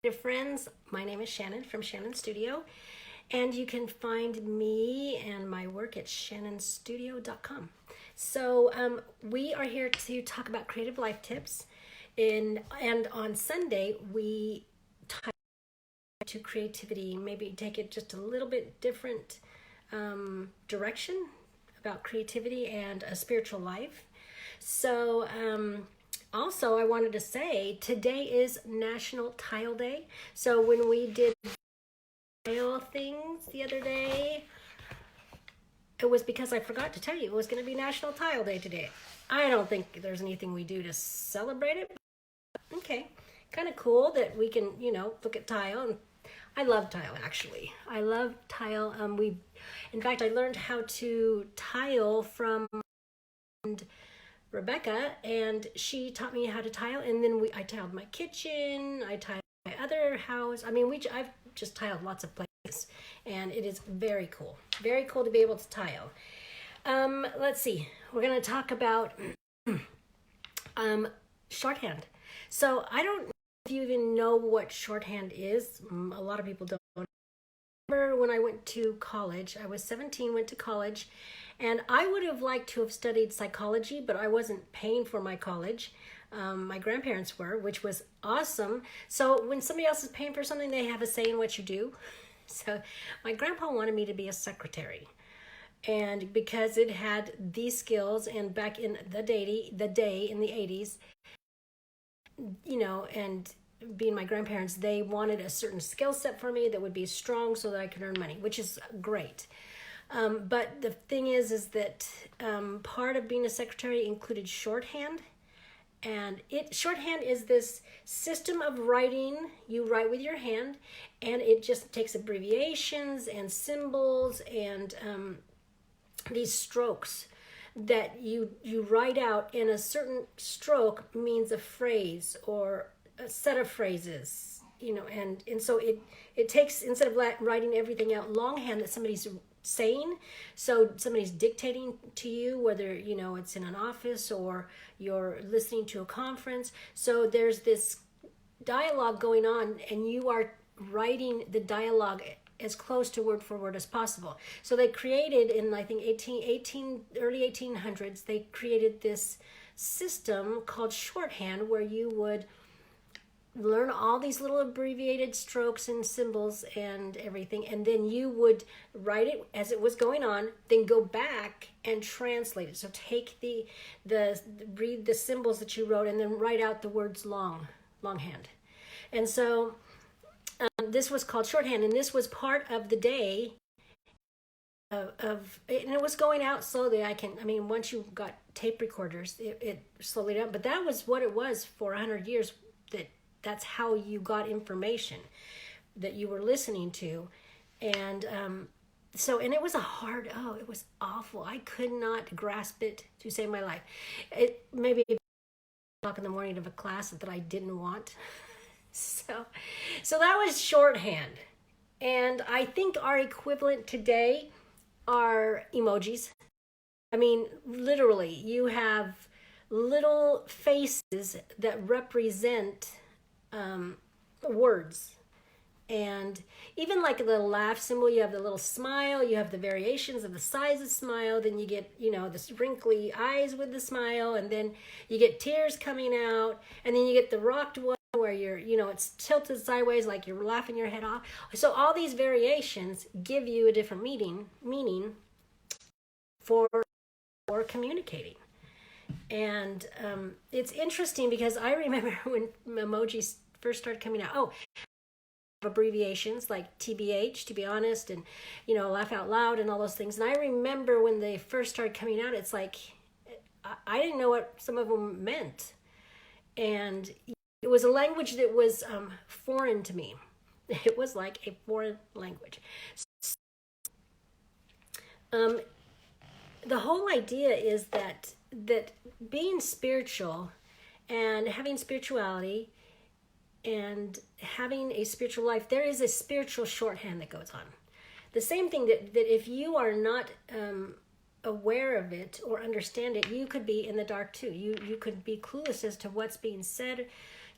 Dear friends, my name is Shannon from Shannon Studio, and you can find me and my work at shannonstudio.com. So we are here to talk about creative life tips, and on Sunday we talk to creativity, maybe take it just a little bit different direction about creativity and a spiritual life. So also, I wanted to say today is National Tile Day. So when we did tile things the other day, it was because I forgot to tell you it was going to be National Tile Day today. I don't think there's anything we do to celebrate it. Okay, kind of cool that we can, look at tile. And I love tile, actually. I love tile. In fact, I learned how to tile from Rebecca, and she taught me how to tile, and then I tiled my kitchen, I tiled my other house. I've just tiled lots of places, and it is very cool to be able to tile. Let's see, we're going to talk about shorthand. So I don't know if you even know what shorthand is. A lot of people don't. I remember when I went to college, I was 17, went to college, and I would have liked to have studied psychology, but I wasn't paying for my college. My grandparents were, which was awesome. So when somebody else is paying for something, they have a say in what you do. So my grandpa wanted me to be a secretary. And because it had these skills, and back in the day in the 80s, and being my grandparents, they wanted a certain skill set for me that would be strong so that I could earn money, which is great. But the thing is that part of being a secretary included shorthand. And shorthand is this system of writing. You write with your hand, and it just takes abbreviations and symbols and these strokes that you write out, and a certain stroke means a phrase or a set of phrases, and so it takes, instead of writing everything out longhand that somebody's saying, so somebody's dictating to you, whether it's in an office or you're listening to a conference, so there's this dialogue going on, and you are writing the dialogue as close to word for word as possible. So they created in, I think, early 1800s, they created this system called shorthand, where you would learn all these little abbreviated strokes and symbols and everything, and then you would write it as it was going on, then go back and translate it. So take read the symbols that you wrote, and then write out the words longhand. And so this was called shorthand, and this was part of the day and it was going out slowly. Once you got tape recorders, it slowly down, but that was what it was for 100 years. That's how you got information that you were listening to. And and it was it was awful. I could not grasp it to save my life. It maybe o'clock in the morning of a class that I didn't want. So that was shorthand. And I think our equivalent today are emojis. Literally, you have little faces that represent words, and even like the laugh symbol, you have the little smile, you have the variations of the size of smile, then you get the wrinkly eyes with the smile, and then you get tears coming out, and then you get the rocked one where you're it's tilted sideways like you're laughing your head off. So all these variations give you a different meaning for communicating. And it's interesting because I remember when emojis first started coming out. Abbreviations like TBH, to be honest, and laugh out loud and all those things. And I remember when they first started coming out, it's like I didn't know what some of them meant, and it was a language that was foreign to me. It was like a foreign language. The whole idea is that being spiritual and having spirituality and having a spiritual life, there is a spiritual shorthand that goes on. The same thing that if you are not aware of it or understand it, you could be in the dark too. You could be clueless as to what's being said.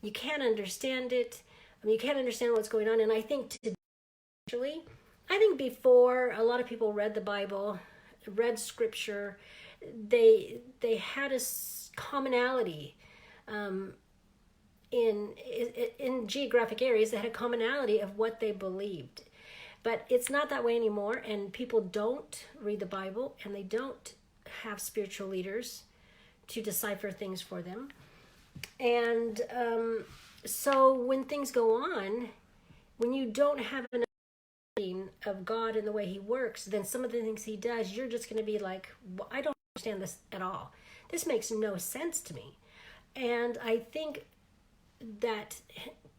You can't understand it. I mean, you can't understand what's going on. And I think I think before a lot of people read the Bible, read Scripture, they had a commonality in geographic areas. They had a commonality of what they believed. But it's not that way anymore, and people don't read the Bible, and they don't have spiritual leaders to decipher things for them. And so when things go on, when you don't have an understanding of God and the way he works, then some of the things he does, you're just going to be like, well, I don't understand this at all. This makes no sense to me. And I think that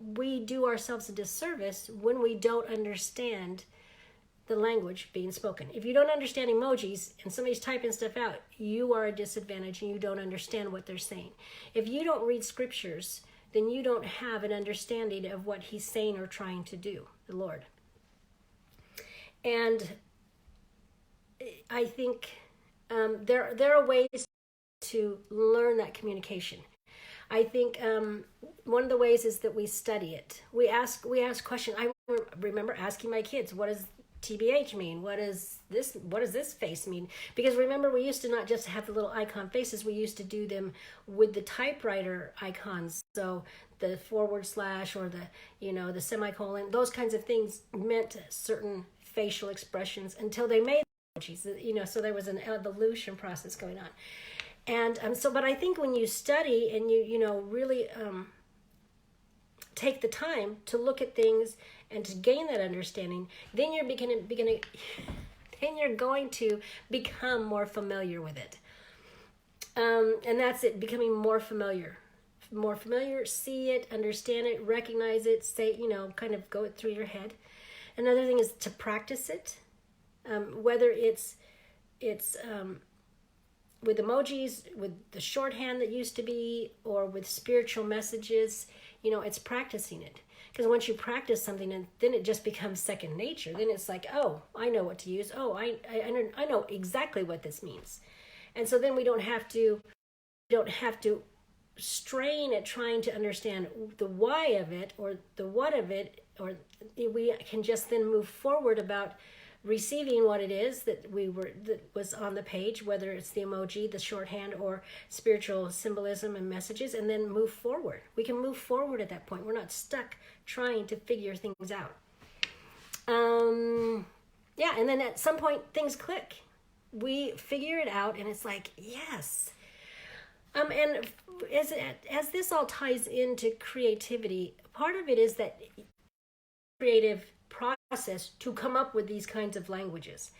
we do ourselves a disservice when we don't understand the language being spoken. If you don't understand emojis and somebody's typing stuff out, you are a disadvantage and you don't understand what they're saying. If you don't read scriptures, then you don't have an understanding of what he's saying or trying to do, the Lord. And I think there are ways to learn that communication. I think one of the ways is that we study it. We ask questions. I remember asking my kids, what does TBH mean? What does this face mean? Because remember, we used to not just have the little icon faces, we used to do them with the typewriter icons. So the / or the semicolon, those kinds of things meant certain facial expressions until they made emojis, so there was an evolution process going on. And but I think when you study and you really take the time to look at things and to gain that understanding, then you're then you're going to become more familiar with it. And that's it, becoming more familiar, see it, understand it, recognize it, say, kind of go it through your head. Another thing is to practice it, whether it's with emojis, with the shorthand that used to be, or with spiritual messages, it's practicing it. Because once you practice something, and then it just becomes second nature. Then it's like, oh, I know what to use. Oh, I know exactly what this means. And so then we don't have to strain at trying to understand the why of it or the what of it, or we can just then move forward about receiving what it is that was on the page, whether it's the emoji, the shorthand, or spiritual symbolism and messages, and then move forward. We can move forward at that point. We're not stuck trying to figure things out. And then at some point things click. We figure it out, and it's like, yes. And as this all ties into creativity, part of it is that creative process to come up with these kinds of languages.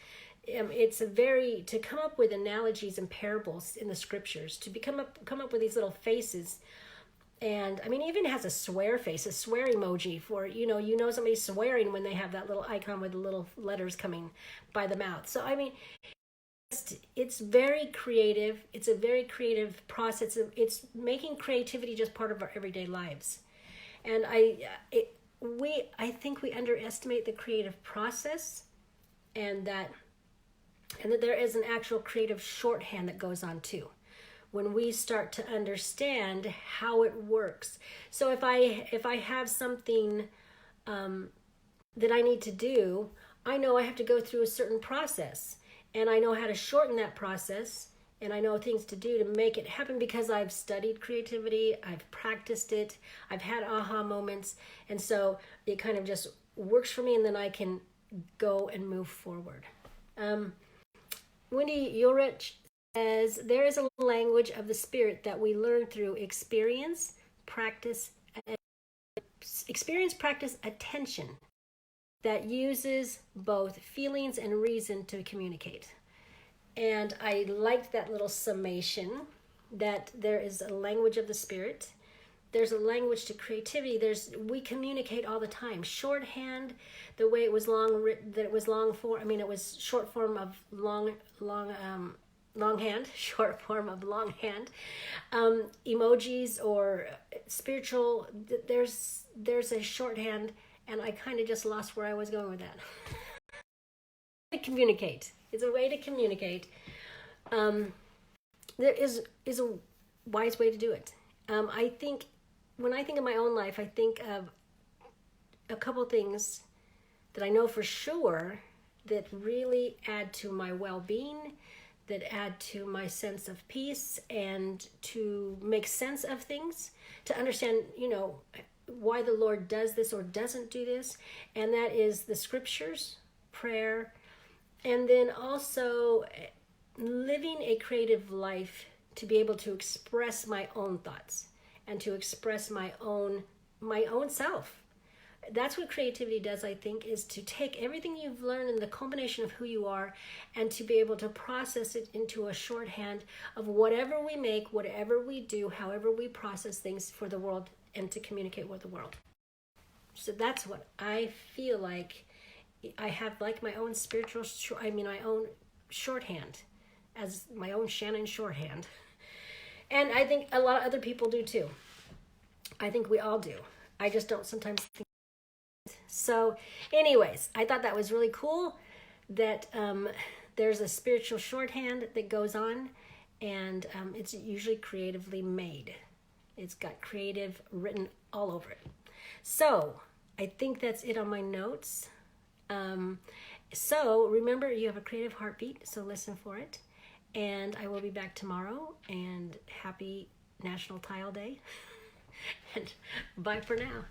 It's to come up with analogies and parables in the scriptures, to come up with these little faces. And I mean, even has a swear face, a swear emoji for, somebody's swearing when they have that little icon with the little letters coming by the mouth. So, I mean, it's very creative. It's a very creative process. It's making creativity just part of our everyday lives. And I think we underestimate the creative process, and that there is an actual creative shorthand that goes on too, when we start to understand how it works. So if I have something that I need to do, I know I have to go through a certain process, and I know how to shorten that process, and I know things to do to make it happen because I've studied creativity, I've practiced it, I've had aha moments, and so it kind of just works for me, and then I can go and move forward. Wendy Ulrich says, there is a language of the spirit that we learn through experience, practice, attention, that uses both feelings and reason to communicate. And I liked that little summation, that there is a language of the spirit. There's a language to creativity. We communicate all the time. Shorthand, the way it was it was short form of longhand, short form of longhand. Emojis or spiritual, there's a shorthand, and I kind of just lost where I was going with that. Communicate. It's a way to communicate. There is a wise way to do it. I think when I think of my own life, I think of a couple things that I know for sure that really add to my well-being, that add to my sense of peace, and to make sense of things, to understand, why the Lord does this or doesn't do this. And that is the scriptures, prayer, and then also living a creative life to be able to express my own thoughts and to express my own self. That's what creativity does, I think, is to take everything you've learned and the combination of who you are and to be able to process it into a shorthand of whatever we make, whatever we do, however we process things for the world and to communicate with the world. So that's what I feel like. I have like my own my own shorthand, as my own Shannon shorthand. And I think a lot of other people do too. I think we all do. I just don't sometimes think. So anyways, I thought that was really cool that there's a spiritual shorthand that goes on, and it's usually creatively made. It's got creative written all over it. So I think that's it on my notes. So remember, you have a creative heartbeat, so listen for it. And I will be back tomorrow, and happy National Tile Day. And bye for now.